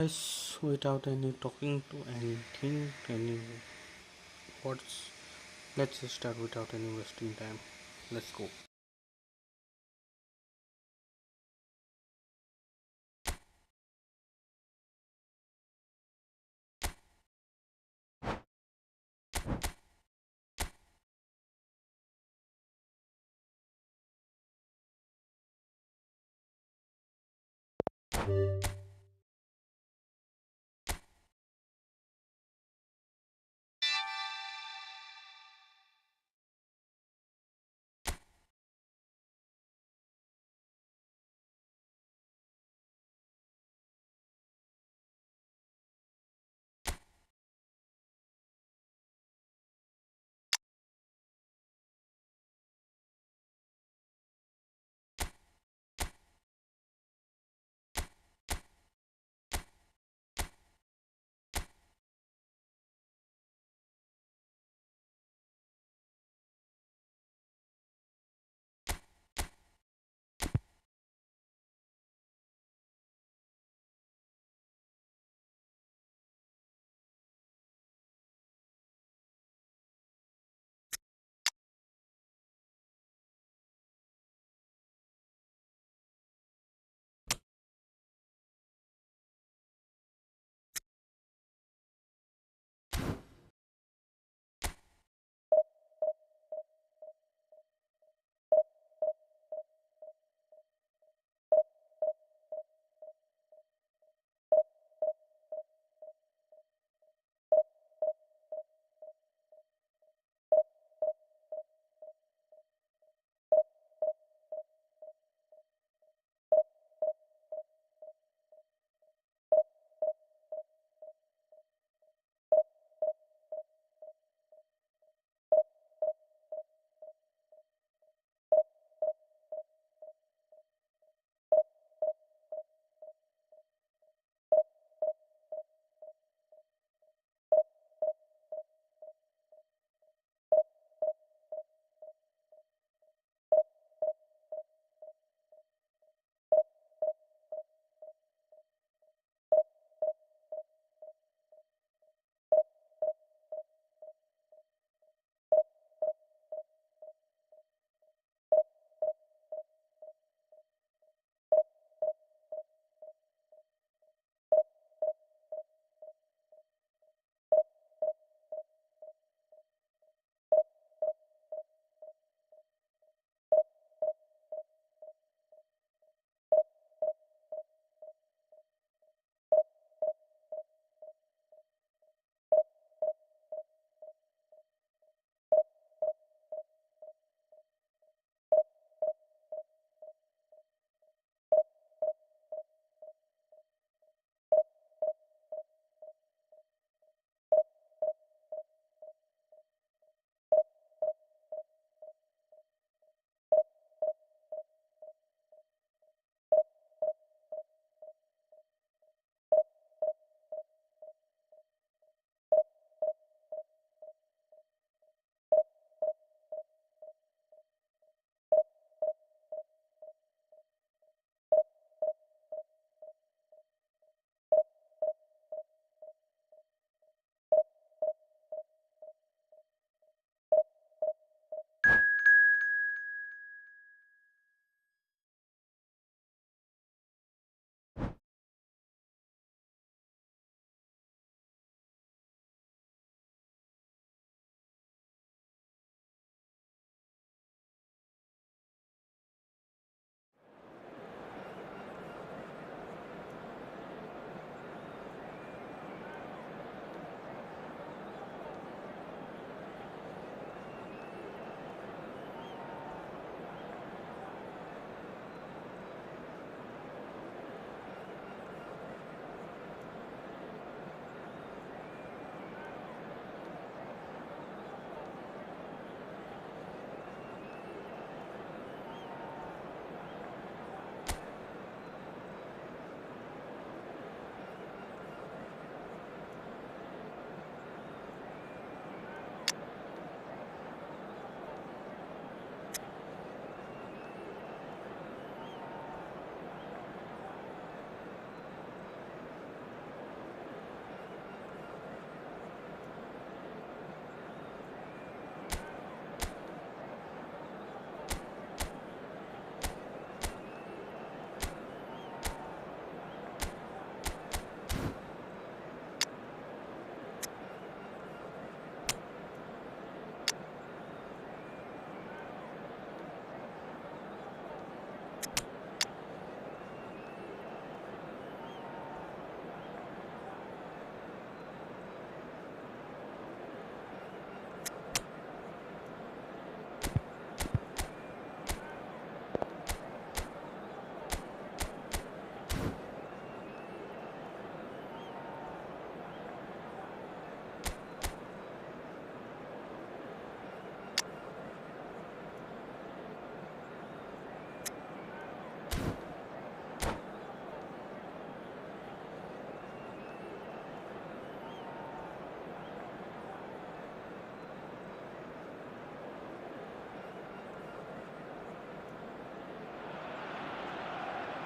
Yes, without any talking to anything, any what's let's just start without any wasting time. Let's go.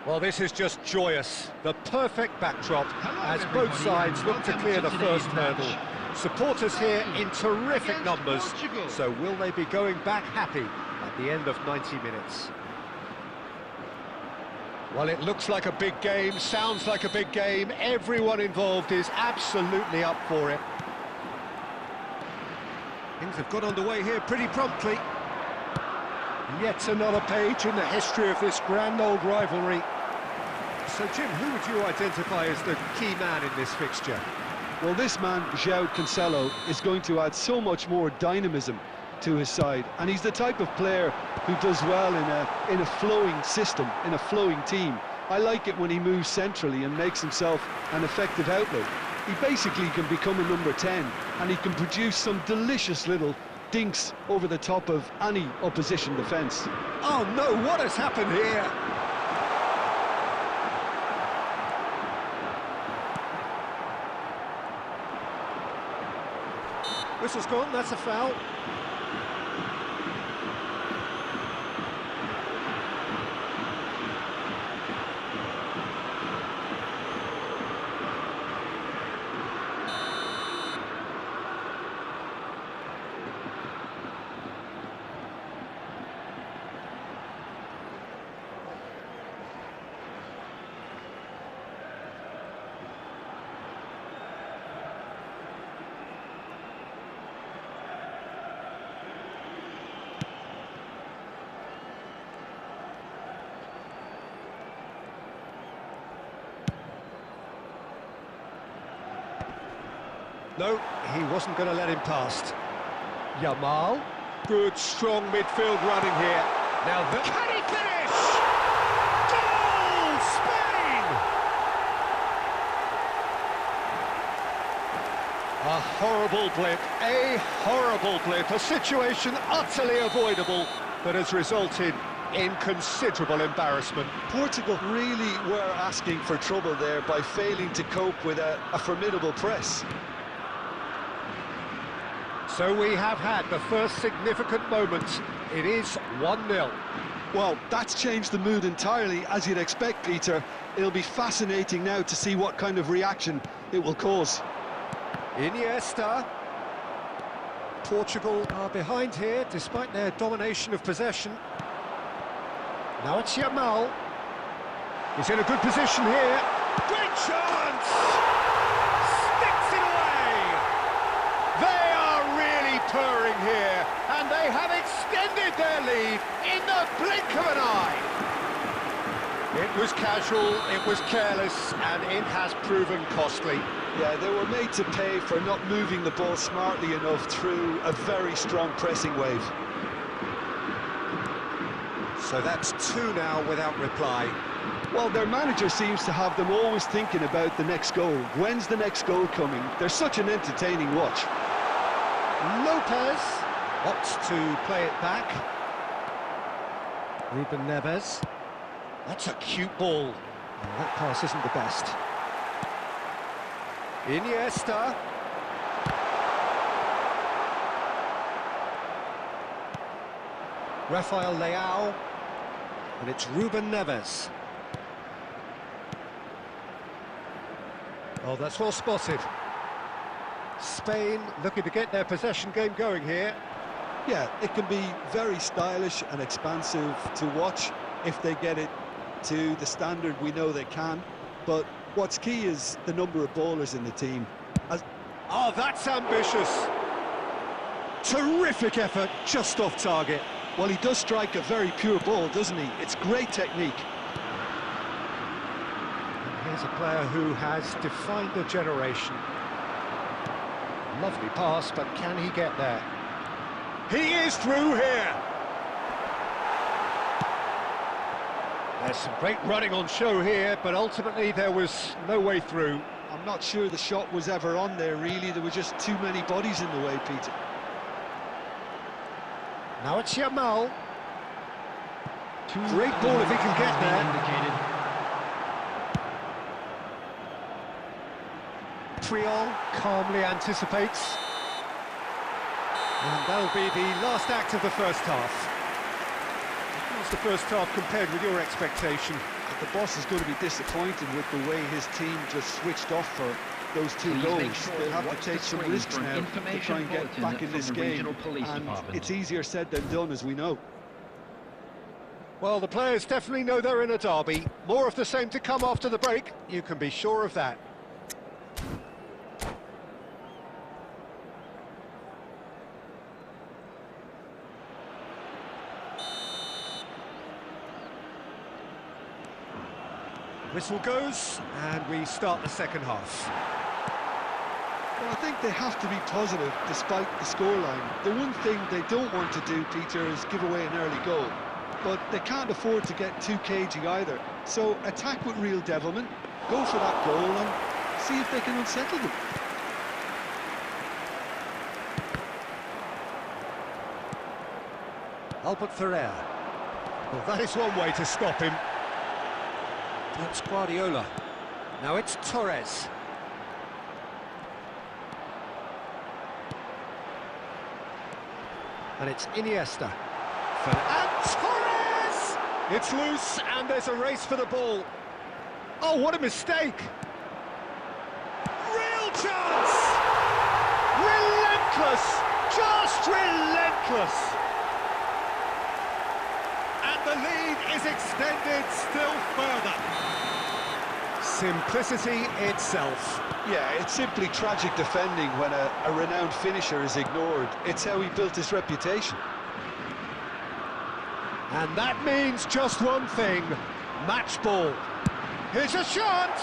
Well, this is just joyous. The perfect backdrop as both sides look to clear the first hurdle. Supporters here in terrific numbers. So will they be going back happy at the end of 90 minutes? Well, it looks like a big game, sounds like a big game. Everyone involved is absolutely up for it. Things have got underway here pretty promptly. Yet another page in the history of this grand old rivalry. So, Jim, who would you identify as the key man in this fixture? Well, this man, João Cancelo, is going to add so much more dynamism to his side, and he's the type of player who does well in a flowing system, in a flowing team. I like it when he moves centrally and makes himself an effective outlet. He basically can become a number 10, and he can produce some delicious little dinks over the top of any opposition defence. Oh no, what has happened here? Whistle's gone, that's a foul. No, he wasn't going to let him past. Yamal, good, strong midfield running here. Now, can he finish? Goal, Spain! A horrible blip, a situation utterly avoidable that has resulted in considerable embarrassment. Portugal really were asking for trouble there by failing to cope with a formidable press. So we have had the first significant moment. It is 1-0. Well, that's changed the mood entirely, as you'd expect, Peter. It'll be fascinating now to see what kind of reaction it will cause. Iniesta. Portugal are behind here, despite their domination of possession. Now it's Yamal. He's in a good position here. Great chance! Sticks it away! They are really purring here, and they have extended their lead in the blink of an eye. It was casual, it was careless, and it has proven costly. Yeah, they were made to pay for not moving the ball smartly enough through a very strong pressing wave. So that's 2 now without reply. Well, their manager seems to have them always thinking about the next goal. When's the next goal coming? They're such an entertaining watch. Lopez opts to play it back. Ruben Neves. That's a cute ball. Oh, that pass isn't the best. Iniesta. Rafael Leao. And it's Ruben Neves. Oh, that's well spotted. Spain looking to get their possession game going here. Yeah, it can be very stylish and expansive to watch if they get it to the standard we know they can. But what's key is the number of ballers in the team. Oh, that's ambitious. Terrific effort, just off target. Well, he does strike a very pure ball, doesn't he? It's great technique. And here's a player who has defined a generation. Lovely pass, but can he get there? He is through here! There's some great running on show here, but ultimately there was no way through. I'm not sure the shot was ever on there, really. There were just too many bodies in the way, Peter. Now it's Yamal. Great ball if he can get there. Triol calmly anticipates. And that'll be the last act of the first half. How's the first half compared with your expectation? the boss is going to be disappointed with the way his team just switched off for those two goals. They'll have to take some risks now to try and get back in this game, and it's easier said than done, as we know. Well, the players definitely know they're in a derby. More of the same to come after the break, you can be sure of that. Whistle goes, and we start the second half. Well, I think they have to be positive despite the scoreline. The one thing they don't want to do, Peter, is give away an early goal. But they can't afford to get too cagey either. So attack with real devilment, go for that goal and see if they can unsettle them. Albert Ferrer. Well, that is one way to stop him. That's Guardiola. Now it's Torres. And it's Iniesta. And Torres! It's loose, and there's a race for the ball. Oh, what a mistake! Real chance! Relentless! Just relentless! And the lead is extended still further. Simplicity itself. Yeah, it's simply tragic defending when a renowned finisher is ignored. It's how he built his reputation. And that means just one thing, match ball. Here's a chance!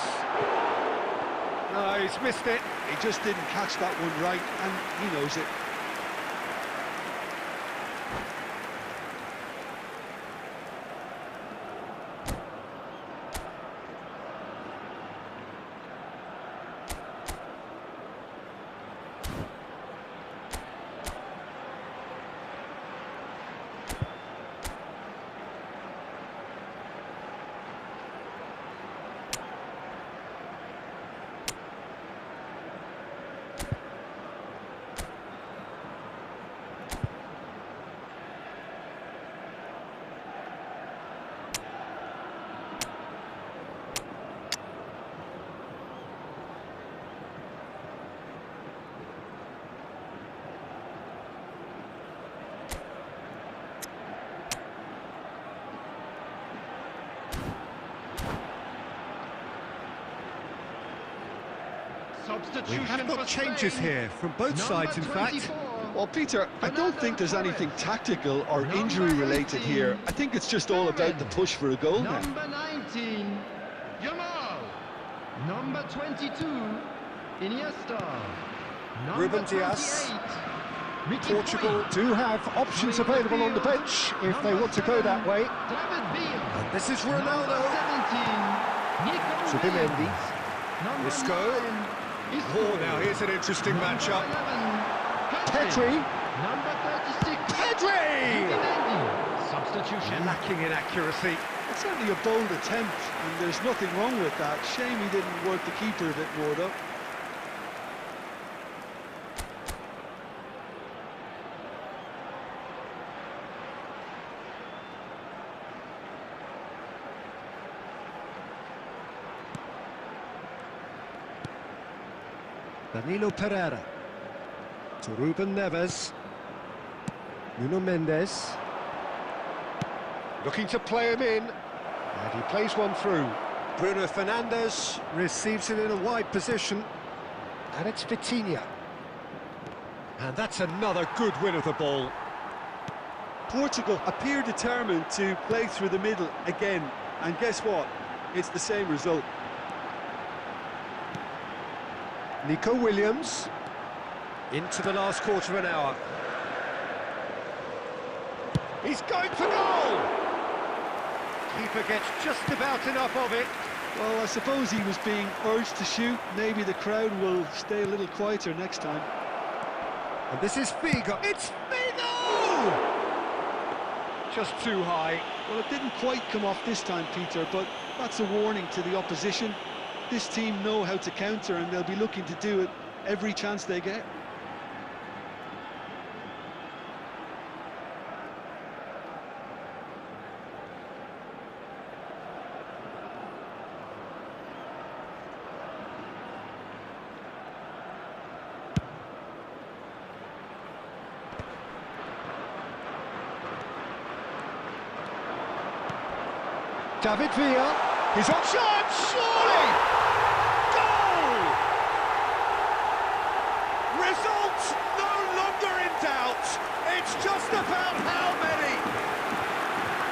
No, he's missed it. He just didn't catch that one right, and he knows it. We have got changes here from both sides, in fact. Well, Peter, I don't think there's anything tactical or injury-related here. I think it's just all about the push for a goal now. Number 19, Yamal. Number 22, Iniesta. Ruben Dias. Portugal do have options available on the bench if they want to go that way. And this is Ronaldo. Zubimendi. Isco. Oh, now here's an interesting matchup. Pedri. Number 36. Pedri! Substitution. Lacking in accuracy. It's certainly a bold attempt, and there's nothing wrong with that. Shame he didn't work the keeper a bit more, though. Danilo Pereira to Ruben Neves. Nuno Mendes looking to play him in, and he plays one through. Bruno Fernandes receives it in a wide position, and it's Vitinha. And that's another good win of the ball. Portugal appear determined to play through the middle again, and guess what? It's the same result. Nico Williams into the last quarter of an hour. He's going for goal! Keeper gets just about enough of it. Well, I suppose he was being urged to shoot. Maybe the crowd will stay a little quieter next time. And this is Figo. It's Figo! Just too high. Well, it didn't quite come off this time, Peter, but that's a warning to the opposition. This team know how to counter, and they'll be looking to do it every chance they get. David Villa, he's on shot, surely! Goal! Results no longer in doubt. It's just about how many.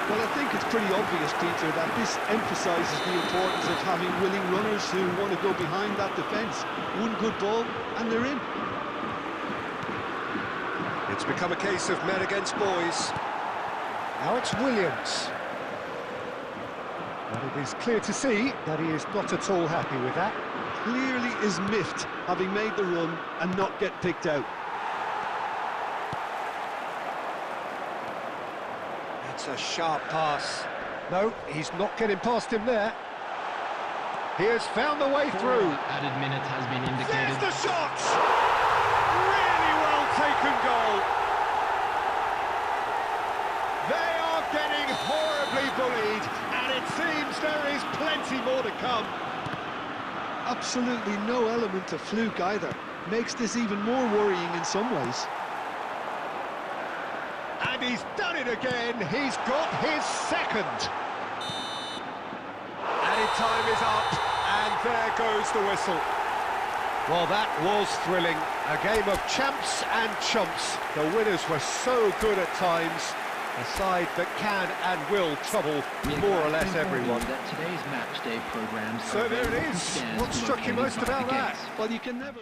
Well, I think it's pretty obvious, Peter, that this emphasises the importance of having willing runners who want to go behind that defence. One good ball, and they're in. It's become a case of men against boys. Now it's Williams. And it is clear to see that he is not at all happy with that. Clearly is miffed, having made the run and not get picked out. That's a sharp pass. No, he's not getting past him there. He has found the way through. Added minute has been indicated. There's the shot! Really well taken goal. They are getting horribly bullied, and it seems there is plenty more to come. Absolutely no element of fluke either. Makes this even more worrying in some ways. And he's done it again. He's got his second. Added time is up, and there goes the whistle. Well, that was thrilling. A game of champs and chumps. The winners were so good at times. A side that can and will trouble more or less everyone. That today's match day programs. So there it is. What struck you most about that? Well, you can never...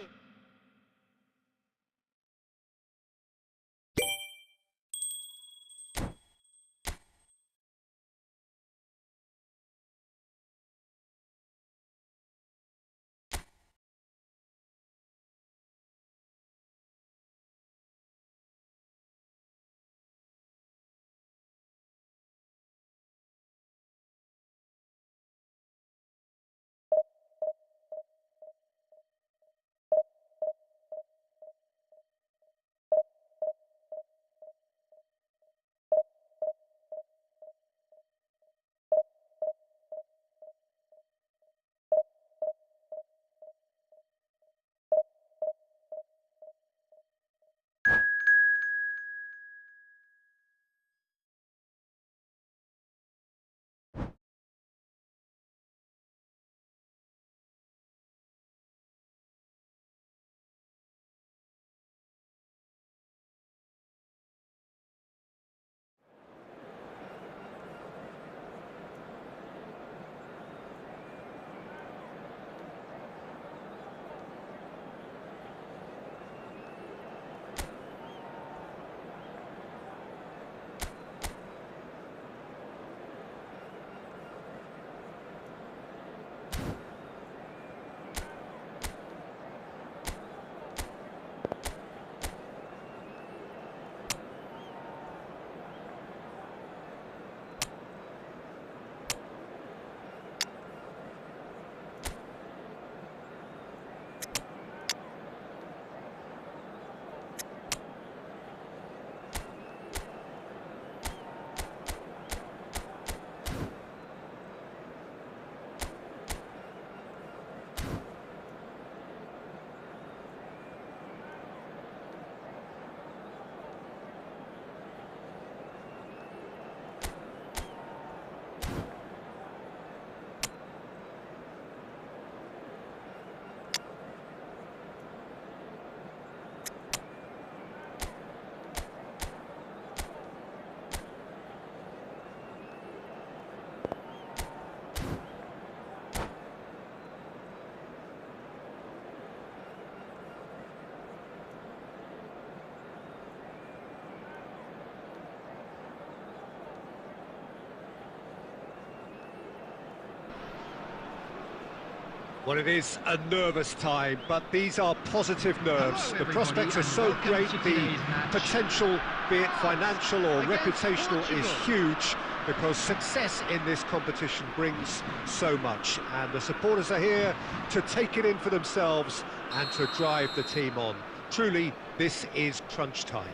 Well, it is a nervous time, but these are positive nerves. The prospects are so great, the potential, be it financial or reputational, is huge, because success in this competition brings so much, and the supporters are here to take it in for themselves and to drive the team on. Truly, this is crunch time.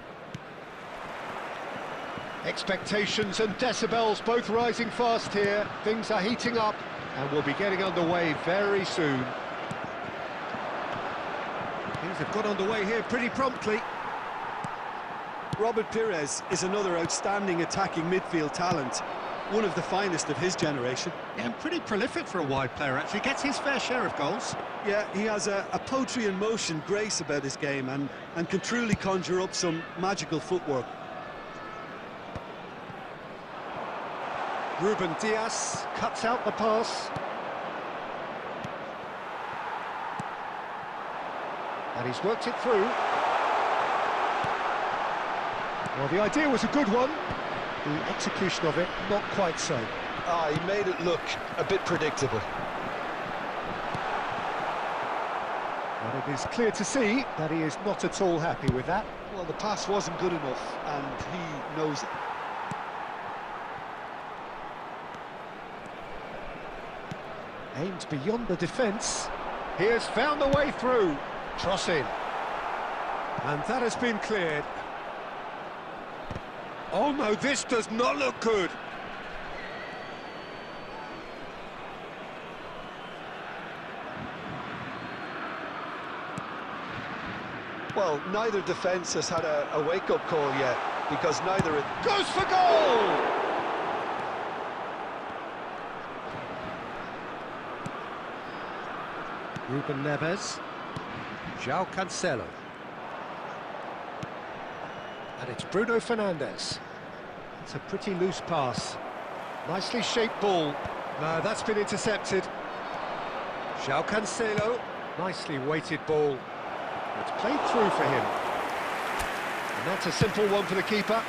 Expectations and decibels both rising fast here. Things are heating up, and we'll be getting underway very soon. Things have got underway here pretty promptly. Robert Pires is another outstanding attacking midfield talent. one of the finest of his generation. Yeah, and pretty prolific for a wide player, actually. Gets his fair share of goals. Yeah, he has a poetry in motion grace about his game and can truly conjure up some magical footwork. Ruben Diaz cuts out the pass. And he's worked it through. Well, the idea was a good one. The execution of it, not quite so. Ah, he made it look a bit predictable. And it is clear to see that he is not at all happy with that. Well, the pass wasn't good enough, and he knows it. Aimed beyond the defence. He has found the way through. Cross in. And that has been cleared. Oh no, this does not look good. Well, neither defence has had a wake-up call yet, because neither it goes for goal! Ruben Neves. João Cancelo. And it's Bruno Fernandes. It's a pretty loose pass. Nicely shaped ball. No, that's been intercepted. João Cancelo. Nicely weighted ball. It's played through for him. And that's a simple one for the keeper.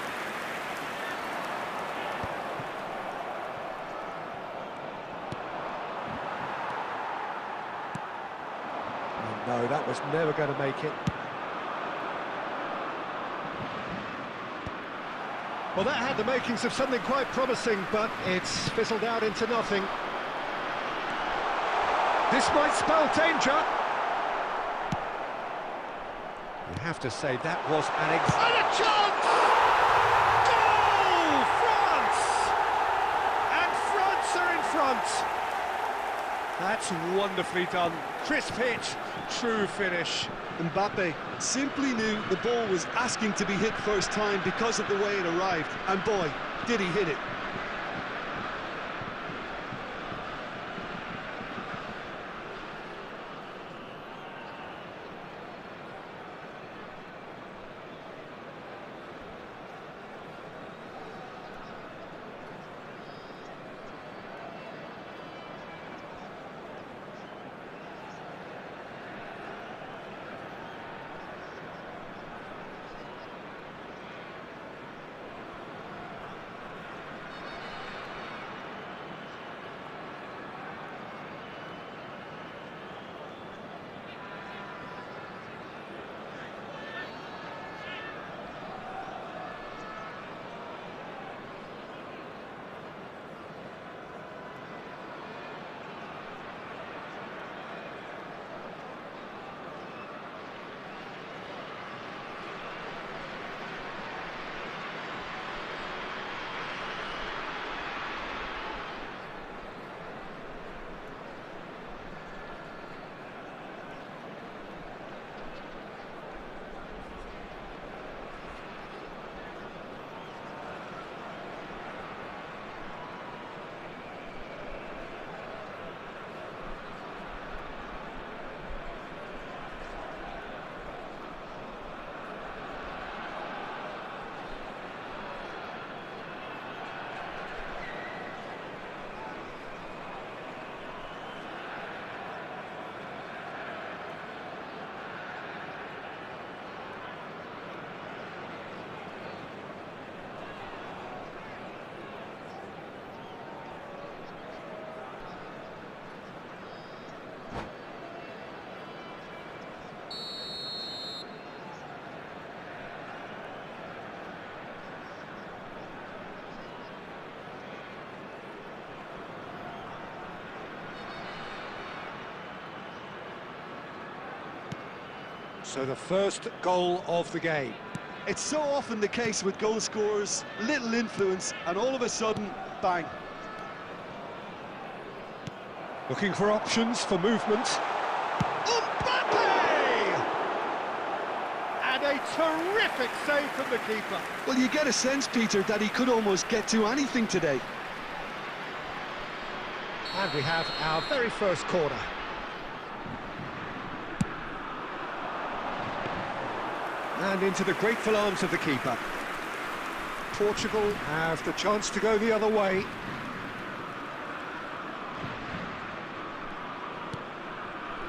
And no, that was never going to make it. Well, that had the makings of something quite promising, but it's fizzled out into nothing. This might spell danger. You have to say that was an and a chance! Goal! France! And France are in front. That's wonderfully done. Crisp hit, true finish. Mbappe simply knew the ball was asking to be hit first time because of the way it arrived, and boy, did he hit it. So the first goal of the game. It's so often the case with goal scorers, little influence, and all of a sudden, bang. Looking for options for movement. Mbappe! And a terrific save from the keeper. Well, you get a sense, Peter, that he could almost get to anything today. And we have our very first corner. And into the grateful arms of the keeper. Portugal have the chance to go the other way.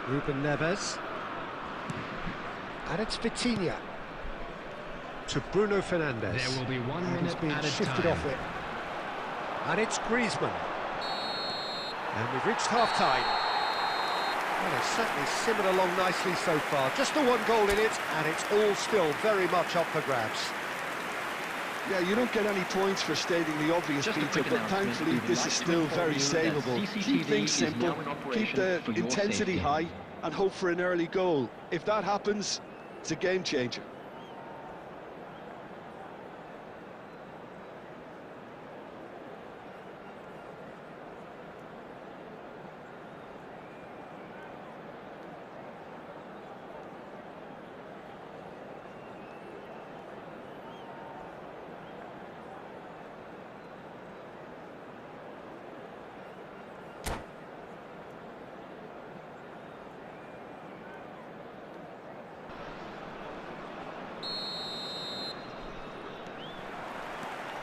Ruben Neves. And it's Vitinha. To Bruno Fernandes. There will be 1 And he's minute been at a shifted time. off it. And it's Griezmann. And we've reached half-time. Well, they've certainly simmered along nicely so far. Just the one goal in it, and it's all still very much up for grabs. Yeah, you don't get any points for stating the obvious, Just a Peter, quick but announcement. thankfully We would this like is to still inform very you that savable. CCTV Keep things is simple, now in operation keep the for your intensity safety. high, and hope for an early goal. If that happens, it's a game changer.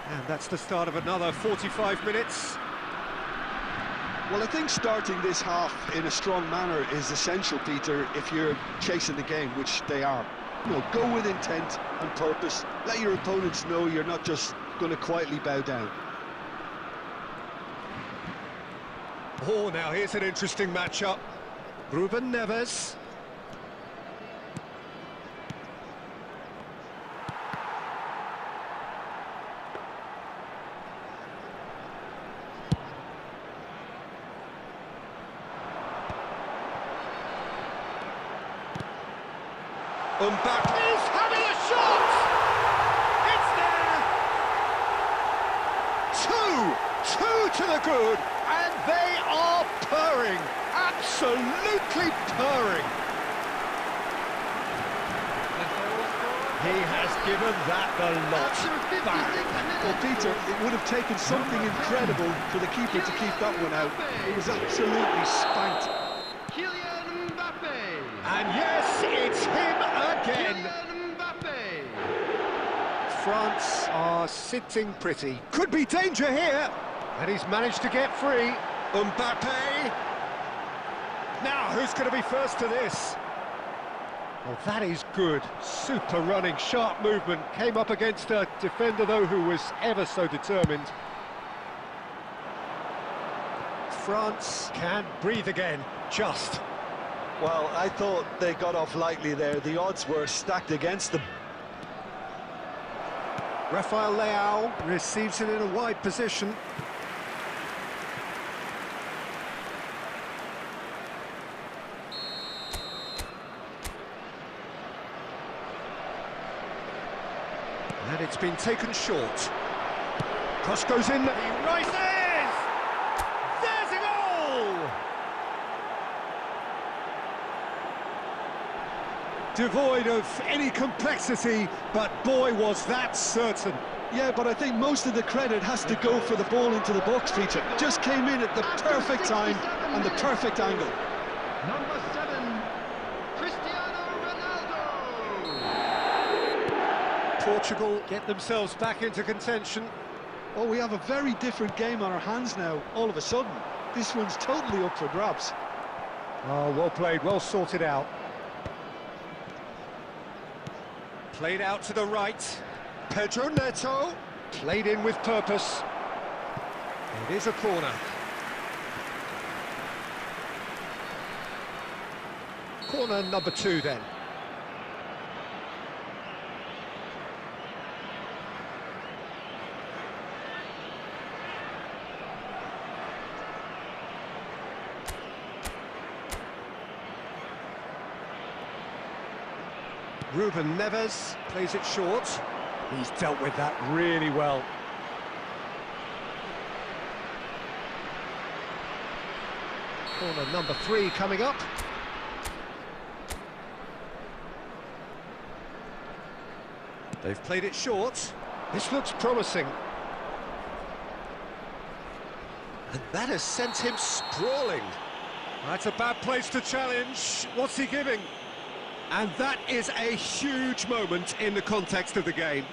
And that's the start of another 45 minutes. Well, I think starting this half in a strong manner is essential, Peter, if you're chasing the game, which they are. You know, go with intent and purpose. Let your opponents know you're not just going to quietly bow down. Oh, now here's an interesting matchup. Ruben Neves. Mbappe's having a shot! It's there! Two to the good, and they are purring, absolutely purring. He has given that the lot. Bang. Well, Peter, it would have taken something incredible for the keeper to keep that one out. It was absolutely spanked. And yes, it's him again. France are sitting pretty. Could be danger here. And he's managed to get free. Mbappe. Now, who's going to be first to this? Well, that is good. Super running, sharp movement. Came up against a defender, though, who was ever so determined. France can breathe again, just. Well, I thought they got off lightly there. The odds were stacked against them. Rafael Leao receives it in a wide position. And it's been taken short. Cross goes in. He rises! There's a goal! Devoid of any complexity, but boy, was that certain. Yeah, but I think most of the credit has to go for the ball into the box, Peter. Just came in at the perfect time and the perfect angle. Number 7, Cristiano Ronaldo. Portugal get themselves back into contention. Oh, we have a very different game on our hands now, all of a sudden. This one's totally up for grabs. Oh, well played, well sorted out. Played out to the right. Pedro Neto. Played in with purpose. It is a corner. Corner number 2 then. Ruben Neves plays it short. He's dealt with that really well. Corner number 3 coming up. They've played it short. This looks promising. And that has sent him sprawling. That's a bad place to challenge. What's he giving? And that is a huge moment in the context of the game.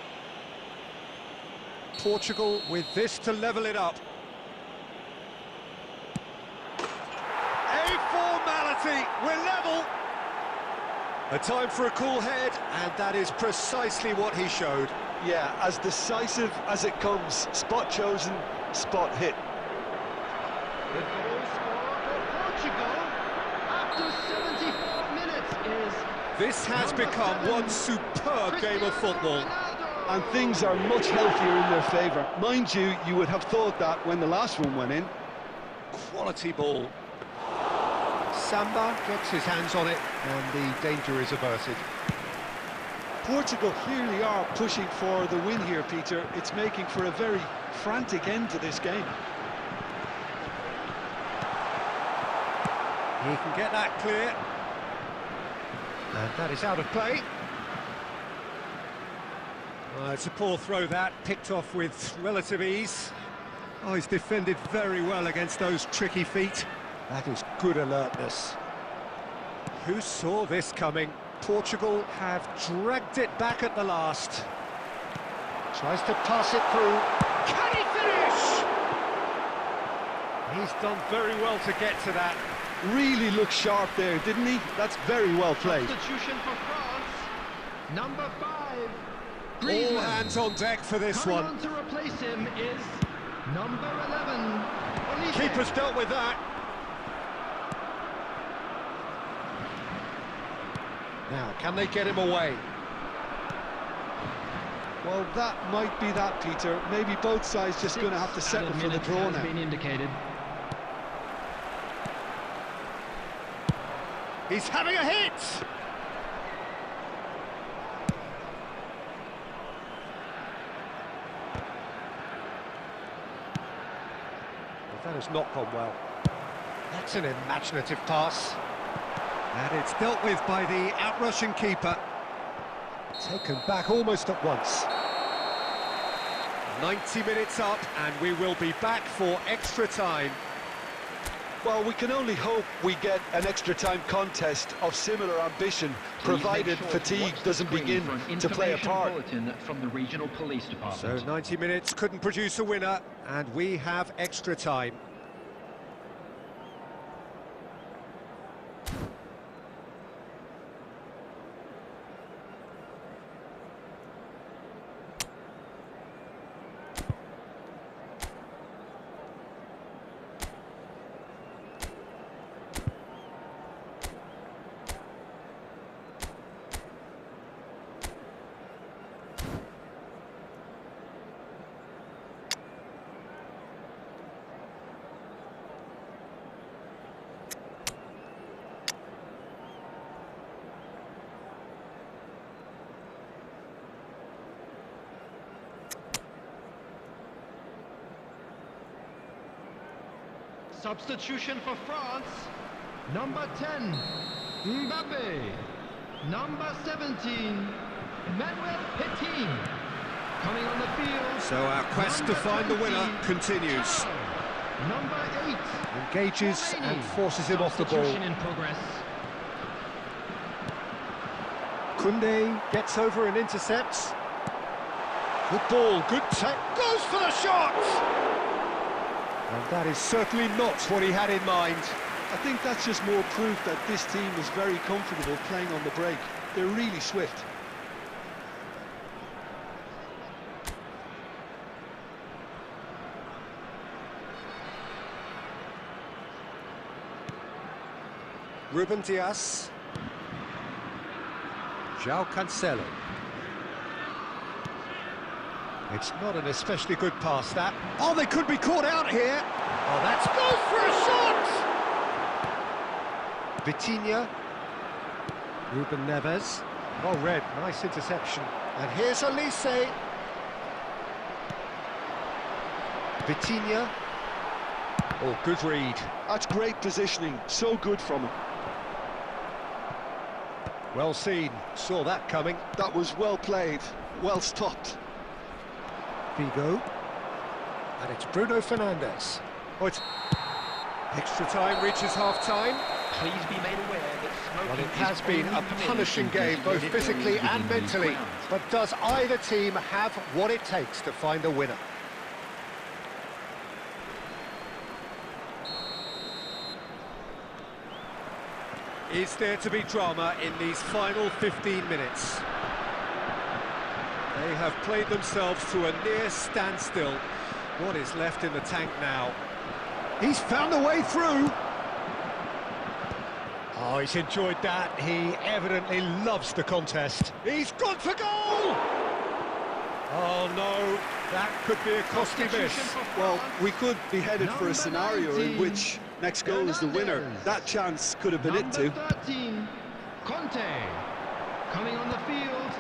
Portugal with this to level it up. A formality, we're level. A time for a cool head, and that is precisely what he showed. Yeah, as decisive as it comes. Spot chosen, spot hit. The goal scorer for Portugal after 74 minutes is... This has become one superb game of football. And things are much healthier in their favour. Mind you, you would have thought that when the last one went in. Quality ball. Samba gets his hands on it, and the danger is averted. Portugal really are pushing for the win here, Peter. It's making for a very frantic end to this game. He can get that clear. And that is out of play. It's a poor throw that, picked off with relative ease. Oh, he's defended very well against those tricky feet. That is good alertness. Who saw this coming? Portugal have dragged it back at the last. Tries to pass it through. Can he finish? He's done very well to get to that. Really looked sharp there, didn't he? That's very well played. Substitution for France, number 5. All Griezmann. hands on deck for this Coming one. on to replace him is number 11. Olise. Keeper's dealt with that. Now, can they get him away? Well, that might be that, Peter. Maybe both sides just going to have to settle for the draw now. Been indicated. He's having a hit! Well, that has not gone well. That's an imaginative pass. And it's dealt with by the outrushing keeper. Taken back almost at once. 90 minutes up, and we will be back for extra time. Well, we can only hope we get an extra time contest of similar ambition, provided fatigue doesn't begin to play a part. From the regional police department. So 90 minutes couldn't produce a winner, and we have extra time. Substitution for France, number 10, Mbappe. Number 17, Emmanuel Petit. Coming on the field. So our quest to find the winner continues. Number 8, Engages and forces him off the ball. substitution in progress. Koundé gets over and intercepts. Good ball, good take, goes for the shot! And that is certainly not what he had in mind. I think that's just more proof that this team is very comfortable playing on the break. They're really swift. Ruben Dias. João Cancelo. It's not an especially good pass, that. Oh, they could be caught out here. Oh, that's goes for a shot! Vitinha. Ruben Neves. Well read, nice interception. And here's Olise. Vitinha. Oh, good read. That's great positioning, so good from him. Well seen, saw that coming. That was well played, well stopped. Figo. And it's Bruno Fernandes. Oh, it's... Extra time reaches half-time. Please be made aware that smoking Well, it has been a punishing game, both physically and mentally. But does either team have what it takes to find a winner? Is there to be drama in these final 15 minutes? They have played themselves to a near standstill. What is left in the tank now? He's found a way through. Oh, he's enjoyed that. He evidently loves the contest. He's gone for goal! Oh no, that could be a costly miss. Well, we could be headed for a scenario in which next goal is the winner. That chance could have been it too. Number 13, Conte. Coming on the field,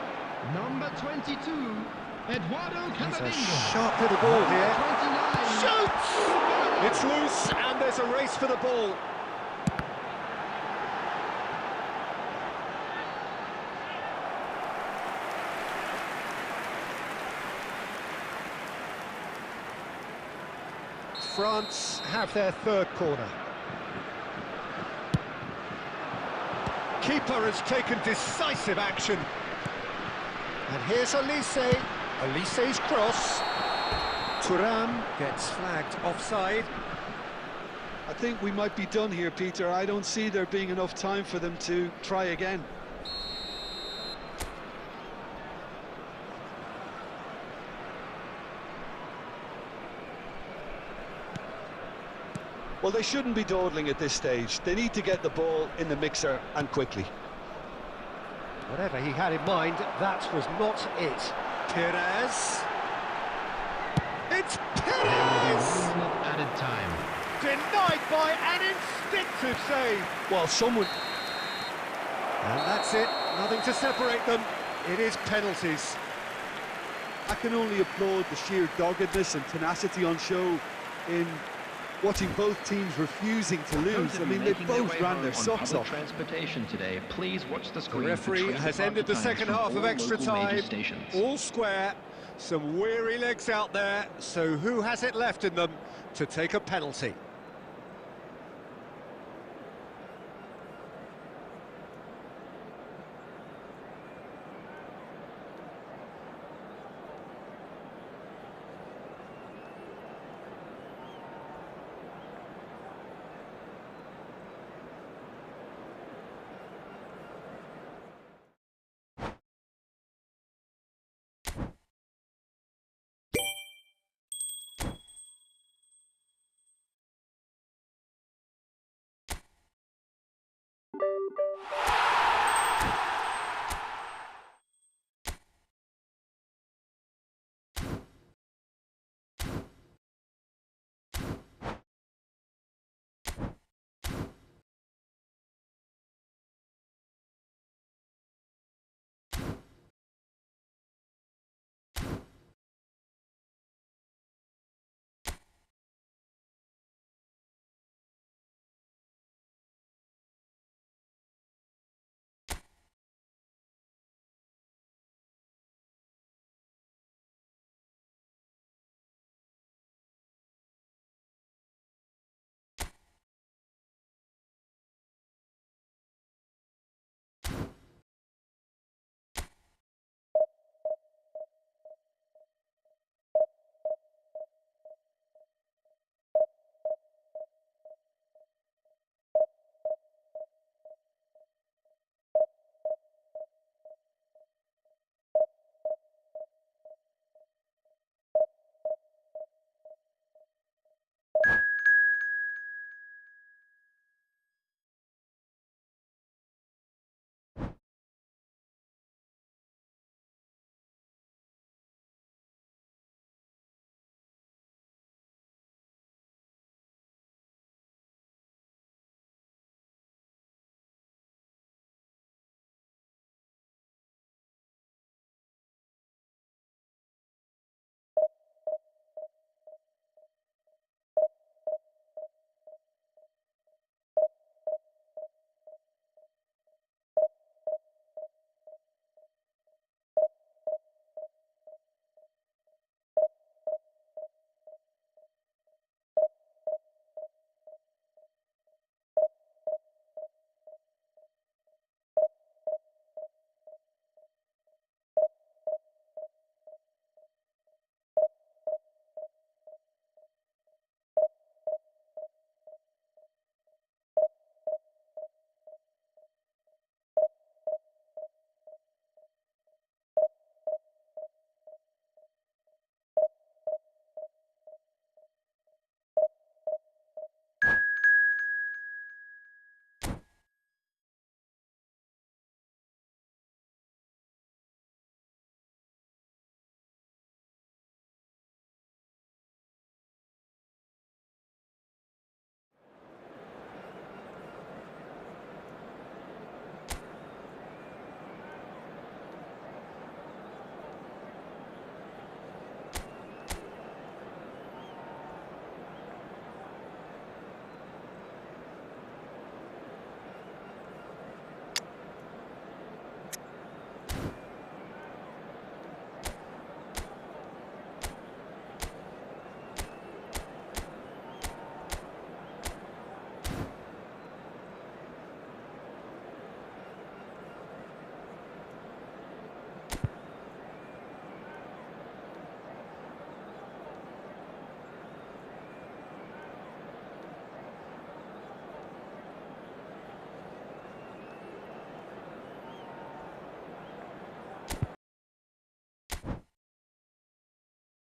number 22, Eduardo It's a Camavinga. sharp little ball here. 29. Shoots! It's loose, and there's a race for the ball. France have their third corner. Keeper has taken decisive action. And here's Elise. Elise's cross. Thuram gets flagged offside. I think we might be done here, Peter. I don't see there being enough time for them to try again. Well, they shouldn't be dawdling at this stage. They need to get the ball in the mixer and quickly. Whatever he had in mind, that was not it. Perez. It's Perez! Added time. Denied by an instinctive save. Well, someone... And that's it. Nothing to separate them. It is penalties. I can only applaud the sheer doggedness and tenacity on show in watching both teams refusing to lose. I mean, they both ran their socks off. Transportation today. Please watch the screen. The referee has ended the second half of extra time. All square. Some weary legs out there. So who has it left in them to take a penalty?